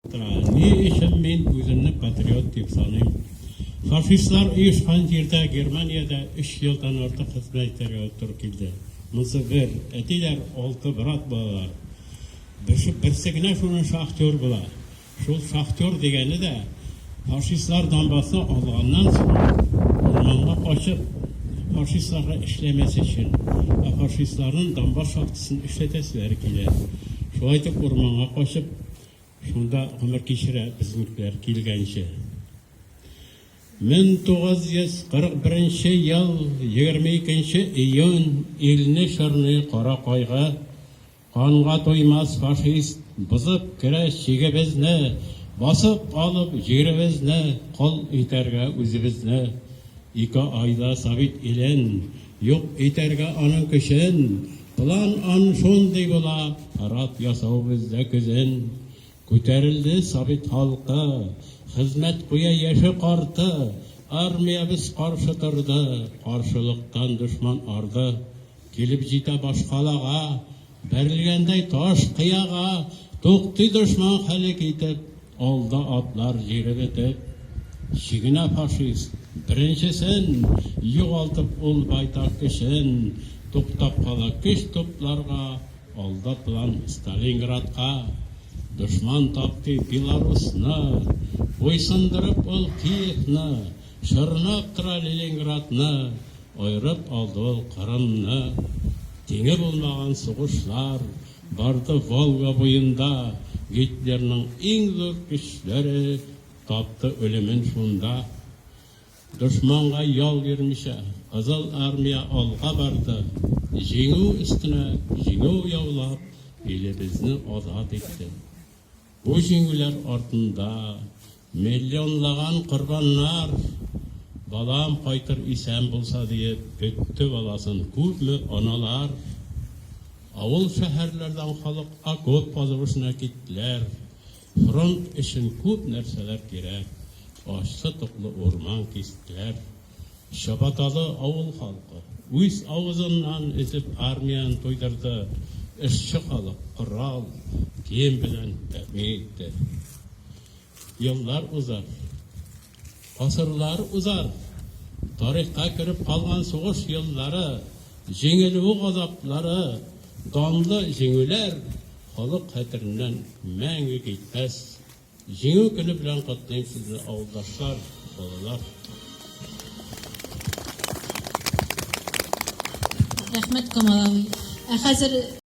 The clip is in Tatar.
Ни өчен мин үземне патриот дип саныйм? Фашистлар оешкан җирдә Германиядә 3 елдан артык хезмәт итәргә туры килде. Монысы бер, әтиләр 6 брат балалар. Берсе генә шуның шахтер була. Шул шахтер дигәне дә фашистлар Донбассны алганнан соң урманга качып фашистларга эшләмәс өчен, фашистларның Донбасс шахтасын эшләтәселәр килә. Шулай итеп урманга качып шунда гомер кичерә безнекеләр килгәнче. 1941 ел 22 июнь илне шырны кара кайгы, канга туймас фашист бузып керә чигебезне, басып алып җиребезне, кол итәргә үзебезне. 2 айда Совет илен юк итәргә аның көчен, план ан шундый була, рат ясау бездә көзен. Күтәрелде Совет халкы, хезмәт куя яше карты, армиябыз каршы торды, каршылыктан дошман арды. Килеп җитә башкалага, бәрелгәндәй таш кыяга, туктый дошман хәлек итеп, алда атлар җире бетеп. Чигенә фашист, беренчесен югалтып ул байтак көчен, туктап кала көч тупларга, алда план Сталинградка. Дошман тапты Беларусны, буйсындырып ул Киевны, шырнап тора Ленинградны, айрып алды ул Кырымны. Тиңе булмаган сугышлар барды Волга буенда, Гитлерның иң зур көчләре тапты үлемен шунда. Дошманга ял бирмичә, Кызыл армия алга барды, җиңү өстенә җиңү яулап, илебезне азат итте. Бу җиңүләр артында миллионлаган корбаннар, балам кайтыр исән булса диеп, көтте баласын күпме аналар. Авыл шәһәрләрдән халык окоп казыбышына киттеләр. Фронт өчен күп нәрсәләр кирәк. Ачлы туклы урман кистеләр. Шабаталы авыл халкы үз авызыннан изеп армияны туйдырды. Эшче халык корал, кием белән тәэмин итте. Еллар узар, гасырлар узар, тарихка кереп калган сугыш еллары, җиңелү газаплары, данлы җиңүләр халык хәтереннән мәңге китмәс. Җиңү көне белән котлыйм сезне, авылдашлар, балалар. Рәхмәт, Камал абый. Хәзер